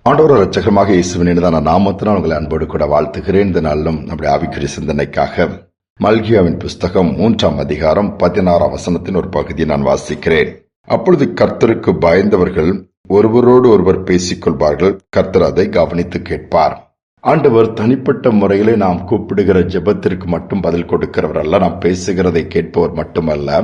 ஆண்டவர் இரட்சகமாக இயேசுவின் இனிதான நாமத்தினால் உங்களை அன்போடு கூட வாழ்த்துகிறேன். இந்த நாளிலும் நம்முடைய ஆவிக்குரிய சிந்தனைக்காக மல்கியாவின் புஸ்தகம் 3ஆம் அதிகாரம் 16ஆம் வசனத்தின் ஒரு பகுதியை நான் வாசிக்கிறேன். அப்பொழுது கர்த்தருக்கு பயந்தவர்கள் ஒருவரோடு ஒருவர் பேசிக் கொள்வார்கள், கர்த்தர் அதை கவனித்து கேட்பார். ஆண்டவர் தனிப்பட்ட முறையிலே நாம் கூப்பிடுகிற ஜெபத்திற்கு மட்டும் பதில் கொடுக்கிறவர் அல்ல, நாம் பேசுகிறதை கேட்பவர் மட்டுமல்ல,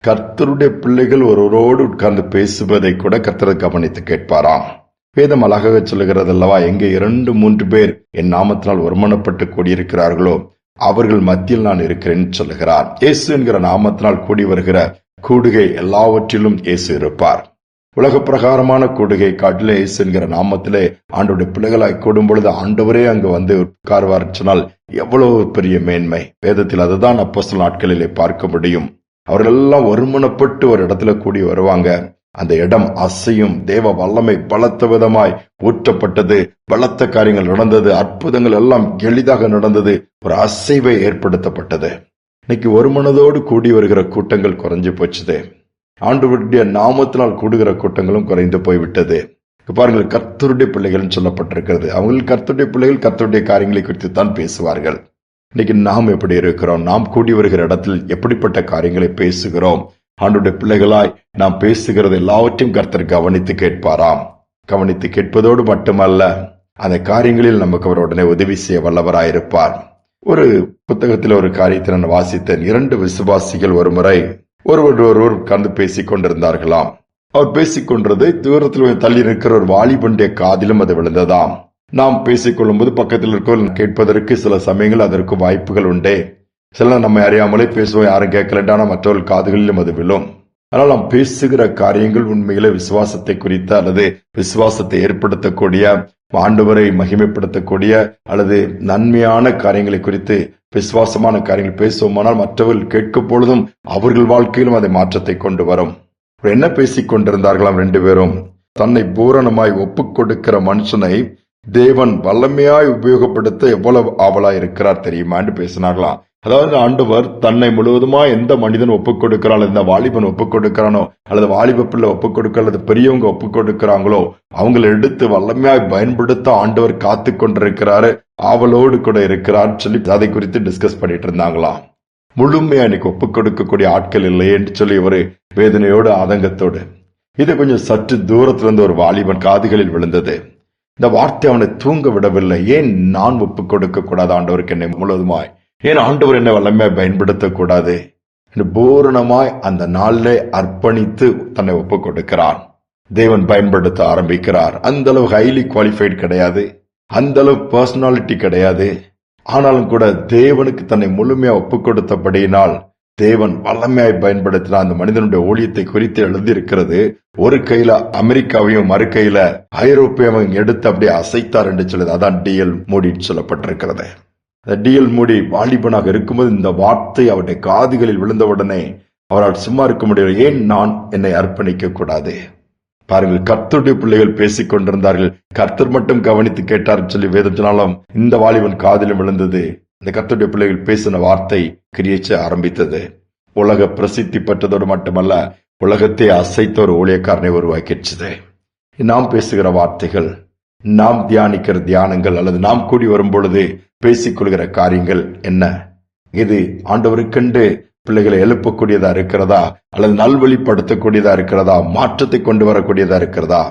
கர்த்தருடைய பிள்ளைகள் ஒருவரோடு உட்கார்ந்து பேசுவதை கூட கர்த்தர் கவனித்து கேட்பாராம். வேதம் அழகாக சொல்லுகிறது அல்லவா, எங்கே 2-3 பேர் என் நாமத்தினால் ஒருமனப்பட்டு கூடியிருக்கிறார்களோ அவர்கள் மத்தியில் நான் இருக்கிறேன் சொல்லுகிறார். இயேசு என்கிற நாமத்தினால் கூடி வருகிற கூடுகை எல்லாவற்றிலும் இயேசு இருப்பார். உலக பிரகாரமான கூடுகை காட்டிலே இயேசு என்கிற நாமத்திலே ஆண்டவருடைய பிள்ளைகளாய் கூடும் பொழுது ஆண்டவரே அங்கு வந்து உட்கார்வார் சொன்னால் எவ்வளவு பெரிய மேன்மை. வேதத்தில் அதுதான் அப்போஸ்தலர் நாட்களிலே பார்க்க முடியும். அவர்கள் எல்லாம் ஒருமனப்பட்டு ஒரு இடத்துல கூடி வருவாங்க. அந்த இடம் அசையும். தேவ வல்லமை பலத்த விதமாய் ஊற்றப்பட்டது. பலத்த காரியங்கள் நடந்தது. அற்புதங்கள் எல்லாம் எளிதாக நடந்தது. ஒரு அசைவை ஏற்படுத்தப்பட்டது. இன்னைக்கு ஒரு மனதோடு கூடி வருகிற கூட்டங்கள் குறைஞ்சு போச்சுது. ஆண்டவருடைய நாமத்தினால் கூடுகிற கூட்டங்களும் குறைந்து போய்விட்டது. பாருங்கள், கர்த்தருடைய பிள்ளைகள் சொல்லப்பட்டிருக்கிறது. அவங்க கர்த்தருடைய பிள்ளைகள் கர்த்தருடைய காரியங்களை குறித்து தான் பேசுவார்கள். இன்னைக்கு நாம் எப்படி இருக்கிறோம்? நாம் கூடி வருகிற இடத்தில் எப்படிப்பட்ட காரியங்களை பேசுகிறோம்? ஆண்டவருடைய பிள்ளைகளாய் நாம் பேசுகிறது எல்லாவற்றையும் கர்த்தர் கவனித்து கேட்பாராம். கவனித்து கேட்பதோடு மட்டுமல்ல, அந்த காரியங்களில் நமக்கு அவர் உடனே உதவி செய்ய வல்லவராயிருப்பார். ஒரு புத்தகத்தில் ஒரு காரியத்தை நான் வாசித்தேன். 2 விசுவாசிகள் ஒரு முறை ஒருவர் உட்கார்ந்து பேசிக் கொண்டிருந்தார்களாம். அவர் பேசிக் கொண்டது தூரத்தில் தள்ளி இருக்கிற ஒரு வாலிபனுடைய காதிலும் அது விழுந்ததாம். நாம் பேசிக்கொள்ளும் போது பக்கத்தில் இருக்க கேட்பதற்கு சில சமயங்கள் அதற்கு வாய்ப்புகள் உண்டே. சில நம்ம அறியாமலே பேசுவோம், யாரும் கேட்கலட்டான மற்றவர்கள் காதுகளிலும் அது விழும். ஆனால் நாம் பேசுகிற காரியங்கள் உண்மையிலே விசுவாசத்தை குறித்த அல்லது விசுவாசத்தை ஏற்படுத்தக்கூடிய, ஆண்டவரை மகிமைப்படுத்தக்கூடிய அல்லது நன்மையான காரியங்களை குறித்து விசுவாசமான காரியங்கள் பேசுவோமானால் மற்றவர்கள் கேட்கும் பொழுதும் அவர்கள் வாழ்க்கையிலும் அதை மாற்றத்தை கொண்டு வரும். என்ன பேசிக் கொண்டிருந்தார்களாம் 2 பேரும்? தன்னை பூரணமாய் ஒப்புக் கொடுக்கிற மனுஷனை தேவன் வல்லமையாய் உபயோகப்படுத்த எவ்வளவு ஆவலாய் இருக்கிறார் தெரியுமான்னு பேசினார்களாம். அதாவது ஆண்டவர் தன்னை முழுவதுமா எந்த மனிதன் ஒப்புக் கொடுக்கிறான், இந்த வாலிபன் ஒப்புக் கொடுக்கிறானோ அல்லது வாலிப பிள்ளை ஒப்புக் கொடுக்க அல்லது பெரியவங்க ஒப்புக் கொடுக்கிறாங்களோ அவங்களை எடுத்து வல்லமையாய் பயன்படுத்த ஆண்டவர் காத்து கொண்டிருக்கிறாரு, ஆவலோடு கூட இருக்கிறார் சொல்லி அதை குறித்து டிஸ்கஸ் பண்ணிட்டு இருந்தாங்களாம். முழுமையா இன்னைக்கு ஒப்புக் கொடுக்கக்கூடிய ஆட்கள் இல்லையே என்று சொல்லி ஒரு வேதனையோடு ஆதங்கத்தோடு. இது கொஞ்சம் சற்று தூரத்திலிருந்து ஒரு வாலிபன் காதுகளில் விழுந்தது. இந்த வார்த்தை அவனை தூங்க விடவில்லை. ஏன் நான் ஒப்புக் கொடுக்க கூடாது ஆண்டவருக்கு என்னை முழுவதுமாய்? ஏன் ஆண்டவர் என்னை வல்லமையாய் பயன்படுத்தக்கூடாது? பூரணமாய் அந்த நாளிலே அர்ப்பணித்து தன்னை ஒப்புக் கொடுக்கிறான். தேவன் பயன்படுத்த ஆரம்பிக்கிறார். அந்த அளவு ஹைலி குவாலிஃபைடு கிடையாது, அந்த அளவு பர்சனாலிட்டி கிடையாது. ஆனாலும் கூட தேவனுக்கு தன்னை முழுமையா ஒப்புக் கொடுத்தபடியினால் தேவன் வல்லமையாய் பயன்படுத்தினார். அந்த மனிதனுடைய ஊழியத்தை குறித்து எழுதியிருக்கிறது. ஒரு கையில அமெரிக்காவையும் மறு கையில ஐரோப்பியாவையும் எடுத்து அப்படியே அசைத்தார் என்று சொல்லுது. அதான் D.L. மூடி சொல்லப்பட்டிருக்கிறது. D.L. மூடி வாலிபனாக இருக்கும்போது இந்த வார்த்தை அவருடைய காதுகளில் விழுந்தவுடனே அவரால் சும்மா இருக்க முடியல. ஏன் நான் என்னை அர்ப்பணிக்க கூடாது? பாருங்கள், கர்த்தருடைய பிள்ளைகள் பேசிக் கொண்டிருந்தார்கள். கர்த்தர் மட்டும் கவனித்து கேட்டார் சொல்லி வேதம் சொன்னாலும் இந்த வாலிபன் காதிலும் விழுந்தது. இந்த கர்த்தருடைய பிள்ளைகள் பேசின வார்த்தை கிரியேச்ச ஆரம்பித்தது. உலக பிரசித்தி பெற்றதோடு மட்டுமல்ல, உலகத்தை அசைத்த ஒரு ஊழியக்காரனை உருவாக்கிடுச்சு. நாம் பேசுகிற வார்த்தைகள், நாம் தியானிக்கிற தியானங்கள் அல்லது நாம் கூடி வரும் பொழுது பேசிக்கொள்கிற காரியங்கள் என்ன? இது ஆண்டவருக்கென்று பிள்ளைகளை எழுப்பக்கூடியதா இருக்கிறதா அல்லது நல்வழிப்படுத்தக்கூடியதா இருக்கிறதா? மாற்றத்தை கொண்டு வரக்கூடியதா இருக்கிறதா?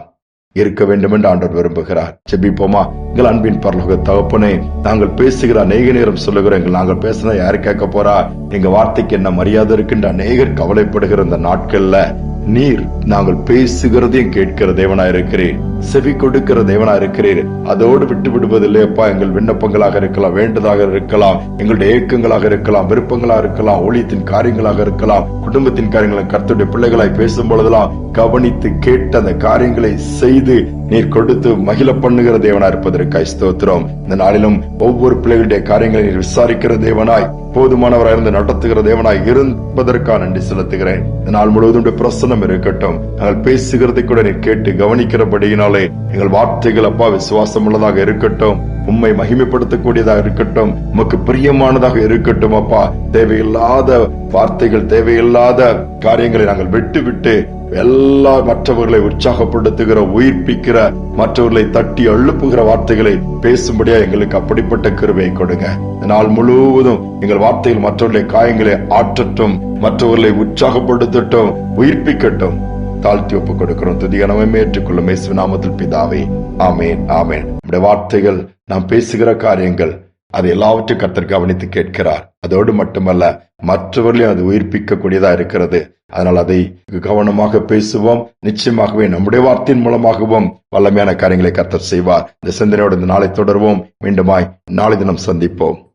இருக்க வேண்டும் என்று ஆண்டவர் விரும்புகிறார். ஜெபிப்போமா? எங்கள் அன்பின் பரலோக தகப்பனே, நாங்கள் பேசுகிற அநேக நேரம் சொல்லுகிறோம், நாங்கள் பேசினா யாரு கேட்க போறா, எங்க வார்த்தைக்கு என்ன மரியாதை இருக்குன்ற அநேகர் கவலைப்படுகிற இந்த நாட்கள்ல நீர் நாங்கள் பேசுகிறதையும் கேட்கிற தேவனா இருக்கிறீர், செவி கொடுக்கிற தேவனா இருக்கிறீர். அதோடு விட்டு விடுவதில்லையப்பா. எங்கள் விண்ணப்பங்களாக இருக்கலாம், வேண்டதாக இருக்கலாம், எங்களுடைய ஏக்கங்களாக இருக்கலாம், விருப்பங்களாக இருக்கலாம், ஊழியத்தின் காரியங்களாக இருக்கலாம், குடும்பத்தின் காரியங்களை கர்த்தருடைய பிள்ளைகளாய் பேசும் பொழுதெல்லாம் கவனித்து கேட்டு அந்த காரியங்களை செய்து நீர் கொடுத்து மகிழ பண்ணுகிற தேவனா இருப்பதற்காய் ஸ்தோத்திரம். இந்த நாளிலும் ஒவ்வொரு பிள்ளைகளுடைய காரியங்களை நீர் விசாரிக்கிற தேவனாய், போதுமானவராய் இருந்து நடத்துகிற தேவனாய் இருப்பதற்காக நன்றி செலுத்துகிறேன். இந்த நாள் முழுவதும் பிரசன்னம் இருக்கட்டும். நாங்கள் பேசுகிறதை கூட நீர் கேட்டு கவனிக்கிறபடியினாலே எங்கள் வார்த்தைகள் அப்பா விசுவாசம் உள்ளதாக இருக்கட்டும், உம்மை மகிமைப்படுத்தக்கூடியதாக இருக்கட்டும், உமக்கு பிரியமானதாக இருக்கட்டும். அப்பா, தேவையில்லாத வார்த்தைகள், தேவையில்லாத காரியங்களை நாங்கள் விட்டு எல்லா மற்றவர்களை உற்சாகப்படுத்துகிற, உயிர்ப்பிக்கிற, மற்றவர்களை தட்டி எழுப்புகிற வார்த்தைகளை பேசும்படியா எங்களுக்கு அப்படிப்பட்ட கிருபையை கொடுங்க. இந்த நாள் முழுவதும் எங்கள் வார்த்தைகள் மற்றவர்களை காயங்களை ஆற்றட்டும், மற்றவர்களை உற்சாகப்படுத்தட்டும், உயிர்ப்பிக்கட்டும். தாழ்த்தி ஒப்புக் கொடுக்கிறோம். துதிகனமே ஏற்றுக்கொள்ளும் இயேசுவின் நாமத்தில் பிதாவே, ஆமேன், ஆமேன். நம்முடைய வார்த்தைகள், நாம் பேசுகிற காரியங்கள், அது எல்லாவற்றையும் கர்த்தர் கவனித்து கேட்கிறார். அதோடு மட்டுமல்ல, மற்றவர்களையும் அது உயிர்ப்பிக்க கூடியதா இருக்கிறது. அதனால் அதை கவனமாக பேசுவோம். நிச்சயமாகவே நம்முடைய வார்த்தையின் மூலமாகவும் வல்லமையான காரியங்களை கர்த்தர் செய்வார். இந்த சிந்தனையோடு இந்த நாளை தொடர்வோம். மீண்டுமாய் நாளை தினம் சந்திப்போம்.